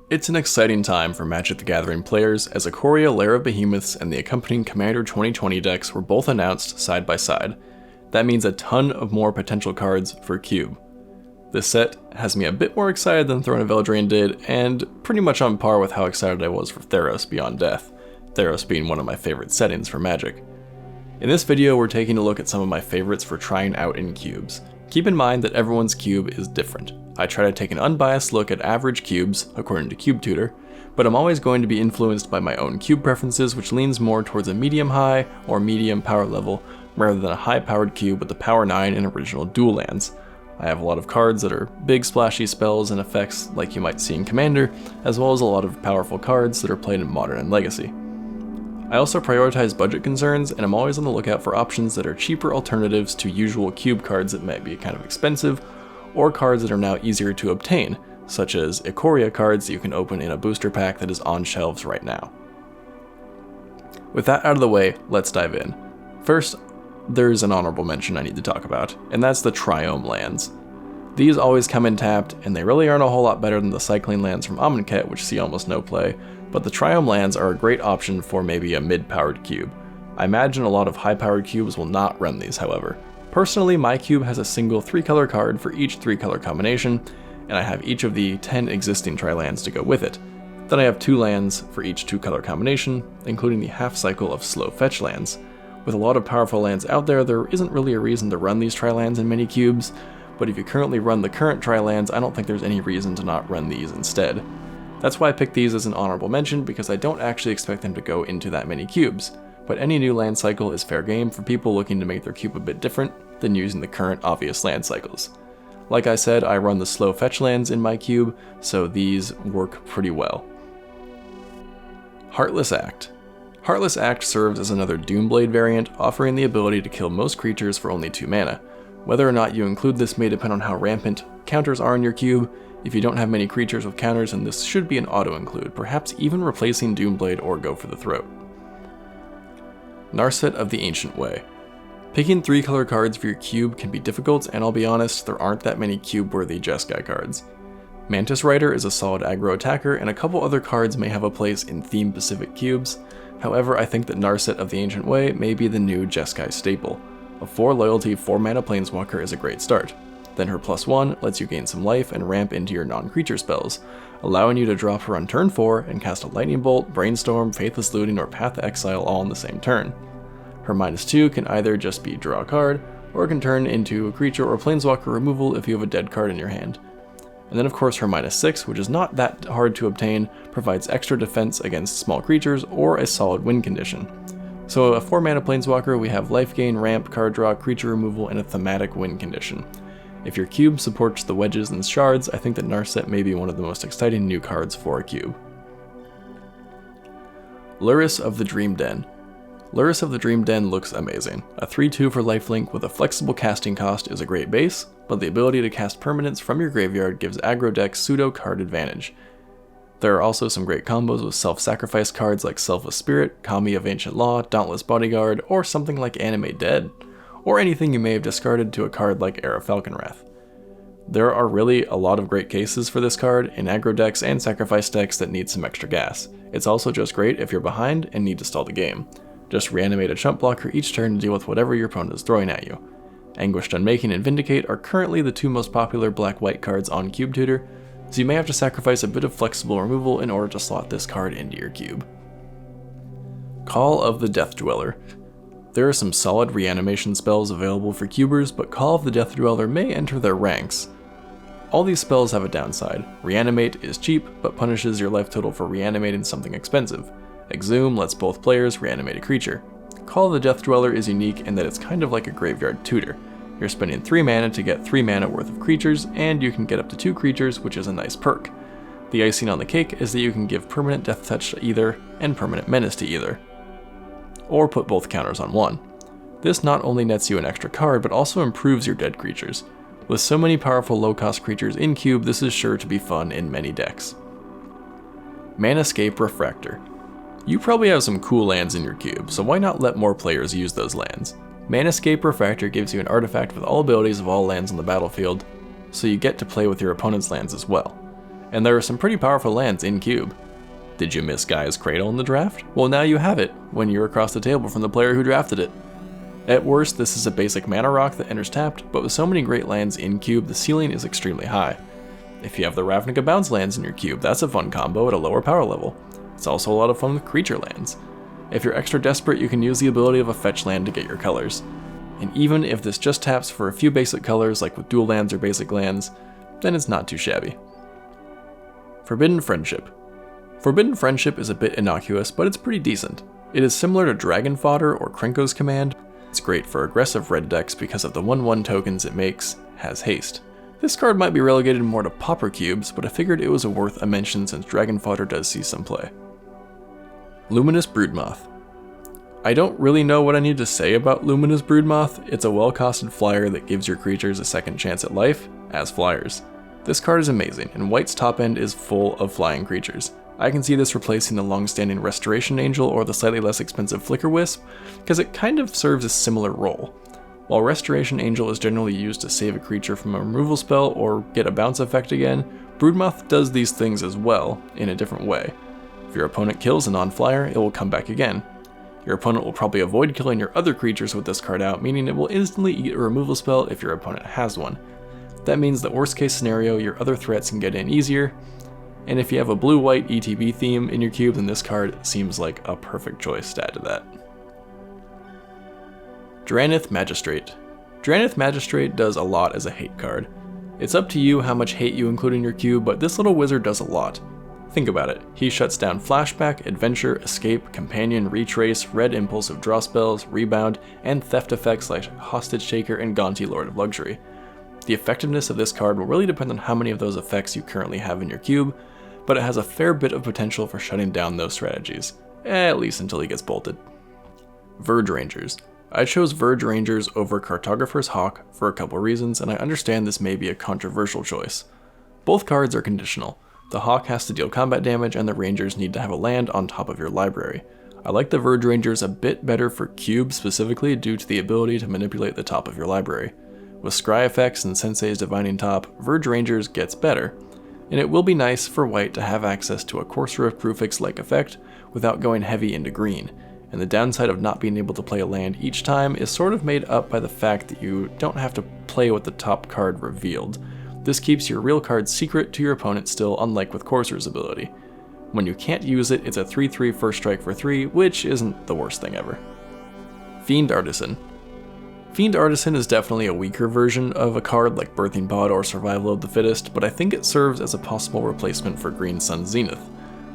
It's an exciting time for Magic the Gathering players as Ikoria Lair of Behemoths and the accompanying Commander 2020 decks were both announced side by side. That means a ton of more potential cards for Cube. This set has me a bit more excited than Throne of Eldraine did, and pretty much on par with how excited I was for Theros Beyond Death, Theros being one of my favorite settings for Magic. In this video, we're taking a look at some of my favorites for trying out in cubes. Keep in mind that everyone's cube is different. I try to take an unbiased look at average cubes, according to Cube Tutor, but I'm always going to be influenced by my own cube preferences, which leans more towards a medium-high or medium power level, rather than a high-powered cube with the Power 9 and original dual lands. I have a lot of cards that are big splashy spells and effects like you might see in Commander, as well as a lot of powerful cards that are played in Modern and Legacy. I also prioritize budget concerns, and I'm always on the lookout for options that are cheaper alternatives to usual cube cards that might be kind of expensive, or cards that are now easier to obtain, such as Ikoria cards that you can open in a booster pack that is on shelves right now. With that out of the way, let's dive in. First, there's an honorable mention I need to talk about, and that's the Triome lands. These always come in tapped, and they really aren't a whole lot better than the cycling lands from Amonkhet, which see almost no play, but the Triome lands are a great option for maybe a mid-powered cube. I imagine a lot of high-powered cubes will not run these, however. Personally, my cube has a single 3-color card for each 3-color combination, and I have each of the 10 existing tri-lands to go with it. Then I have 2 lands for each 2-color combination, including the half-cycle of slow fetch lands. With a lot of powerful lands out there, there isn't really a reason to run these tri-lands in many cubes, but if you currently run the current tri-lands, I don't think there's any reason to not run these instead. That's why I picked these as an honorable mention, because I don't actually expect them to go into that many cubes, but any new land cycle is fair game for people looking to make their cube a bit different than using the current obvious land cycles. Like I said, I run the slow fetch lands in my cube, so these work pretty well. Heartless Act. Heartless Act serves as another Doomblade variant, offering the ability to kill most creatures for only 2 mana. Whether or not you include this may depend on how rampant counters are in your cube. If you don't have many creatures with counters, then this should be an auto-include, perhaps even replacing Doomblade or Go for the Throat. Narset of the Ancient Way. Picking 3-color cards for your cube can be difficult, and I'll be honest, there aren't that many cube-worthy Jeskai cards. Mantis Rider is a solid aggro attacker, and a couple other cards may have a place in theme-specific cubes. However, I think that Narset of the Ancient Way may be the new Jeskai staple. A 4-loyalty, 4-mana Planeswalker is a great start. Then her +1 lets you gain some life and ramp into your non-creature spells, allowing you to drop her on turn 4 and cast a Lightning Bolt, Brainstorm, Faithless Looting, or Path to Exile all on the same turn. Her -2 can either just be draw a card, or it can turn into a creature or Planeswalker removal if you have a dead card in your hand. And then of course her -6, which is not that hard to obtain, provides extra defense against small creatures or a solid win condition. So a 4-mana Planeswalker, we have life gain, ramp, card draw, creature removal, and a thematic win condition. If your cube supports the wedges and shards, I think that Narset may be one of the most exciting new cards for a cube. Lurrus of the Dream Den. Lurrus of the Dream Den looks amazing. A 3/2 for lifelink with a flexible casting cost is a great base, but the ability to cast permanents from your graveyard gives aggro decks pseudo-card advantage. There are also some great combos with self-sacrifice cards like Selfless Spirit, Kami of Ancient Law, Dauntless Bodyguard, or something like Animate Dead, or anything you may have discarded to a card like Era Falconwrath. There are really a lot of great cases for this card in aggro decks and sacrifice decks that need some extra gas. It's also just great if you're behind and need to stall the game. Just reanimate a chump blocker each turn to deal with whatever your opponent is throwing at you. Anguished Unmaking and Vindicate are currently the 2 most popular black-white cards on Cube Tutor, so you may have to sacrifice a bit of flexible removal in order to slot this card into your cube. Call of the Death Dweller. There are some solid reanimation spells available for cubers, but Call of the Death Dweller may enter their ranks. All these spells have a downside. Reanimate is cheap, but punishes your life total for reanimating something expensive. Exhume lets both players reanimate a creature. Call of the Death Dweller is unique in that it's kind of like a graveyard tutor. You're spending 3 mana to get 3 mana worth of creatures, and you can get up to 2 creatures, which is a nice perk. The icing on the cake is that you can give permanent Death Touch to either, and permanent Menace to either, or put both counters on one. This not only nets you an extra card, but also improves your dead creatures. With so many powerful low-cost creatures in cube, this is sure to be fun in many decks. Manescape Refractor. You probably have some cool lands in your cube, so why not let more players use those lands? Manescape Refractor gives you an artifact with all abilities of all lands on the battlefield, so you get to play with your opponent's lands as well. and there are some pretty powerful lands in Cube. Did you miss Gaia's Cradle in the draft? Well, now you have it, when you're across the table from the player who drafted it. At worst, this is a basic mana rock that enters tapped, but with so many great lands in Cube, the ceiling is extremely high. If you have the Ravnica Bounce lands in your Cube, that's a fun combo at a lower power level. It's also a lot of fun with creature lands. If you're extra desperate, you can use the ability of a fetch land to get your colors. And even if this just taps for a few basic colors like with dual lands or basic lands, then it's not too shabby. Forbidden Friendship. Forbidden Friendship is a bit innocuous, but it's pretty decent. It is similar to Dragon Fodder or Krenko's Command. It's great for aggressive red decks because of the 1/1 tokens it makes, has haste. This card might be relegated more to Pauper cubes, but I figured it was worth a mention since Dragon Fodder does see some play. Luminous Broodmoth. I don't really know what I need to say about Luminous Broodmoth. It's a well-costed flyer that gives your creatures a second chance at life, as flyers. This card is amazing, and White's top end is full of flying creatures. I can see this replacing the long-standing Restoration Angel or the slightly less expensive Flicker Wisp, because it kind of serves a similar role. While Restoration Angel is generally used to save a creature from a removal spell or get a bounce effect again, Broodmoth does these things as well, in a different way. If your opponent kills a non-flyer, it will come back again. Your opponent will probably avoid killing your other creatures with this card out, meaning it will instantly eat a removal spell if your opponent has one. That means that worst case scenario, your other threats can get in easier, and if you have a blue-white ETB theme in your cube, then this card seems like a perfect choice to add to that. Drannith Magistrate. Drannith Magistrate does a lot as a hate card. It's up to you how much hate you include in your cube, but this little wizard does a lot. Think about it. He shuts down Flashback, Adventure, Escape, Companion, Retrace, Red Impulsive Draw Spells, Rebound, and theft effects like Hostage Taker and Gonti Lord of Luxury. The effectiveness of this card will really depend on how many of those effects you currently have in your cube, but it has a fair bit of potential for shutting down those strategies, at least until he gets bolted. Verge Rangers. I chose Verge Rangers over Cartographer's Hawk for a couple reasons, and I understand this may be a controversial choice. Both cards are conditional. The Hawk has to deal combat damage, and the Rangers need to have a land on top of your library. I like the Verge Rangers a bit better for Cube specifically due to the ability to manipulate the top of your library. With Scry effects and Sensei's Divining Top, Verge Rangers gets better, and it will be nice for White to have access to a Courser of Prufix-like effect without going heavy into green, and the downside of not being able to play a land each time is sort of made up by the fact that you don't have to play with the top card revealed. This keeps your real card secret to your opponent still, unlike with Courser's ability. When you can't use it, it's a 3/3 first strike for 3, which isn't the worst thing ever. Fiend Artisan. Fiend Artisan is definitely a weaker version of a card like Birthing Pod or Survival of the Fittest, but I think it serves as a possible replacement for Green Sun Zenith.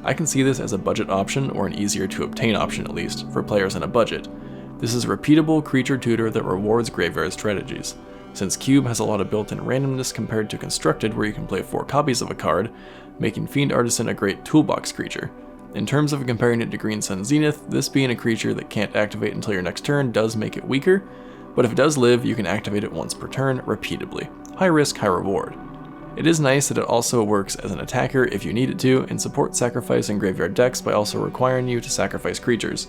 I can see this as a budget option, or an easier to obtain option at least, for players on a budget. This is a repeatable creature tutor that rewards graveyard strategies. Since Cube has a lot of built-in randomness compared to Constructed where you can play 4 copies of a card, making Fiend Artisan a great toolbox creature. In terms of comparing it to Green Sun Zenith, this being a creature that can't activate until your next turn does make it weaker, but if it does live, you can activate it once per turn, repeatedly. High risk, high reward. It is nice that it also works as an attacker if you need it to, and supports sacrifice in graveyard decks by also requiring you to sacrifice creatures.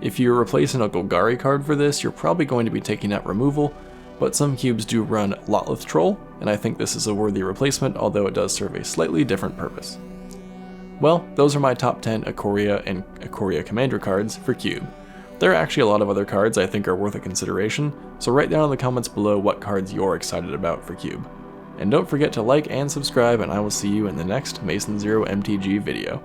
If you're replacing a Golgari card for this, you're probably going to be taking out removal, but some cubes do run Lotleth Troll, and I think this is a worthy replacement, although it does serve a slightly different purpose. Well, those are my top 10 Ikoria and Ikoria Commander cards for Cube. There are actually a lot of other cards I think are worth a consideration, so write down in the comments below what cards you're excited about for Cube. And don't forget to like and subscribe, and I will see you in the next Masonzero MTG video.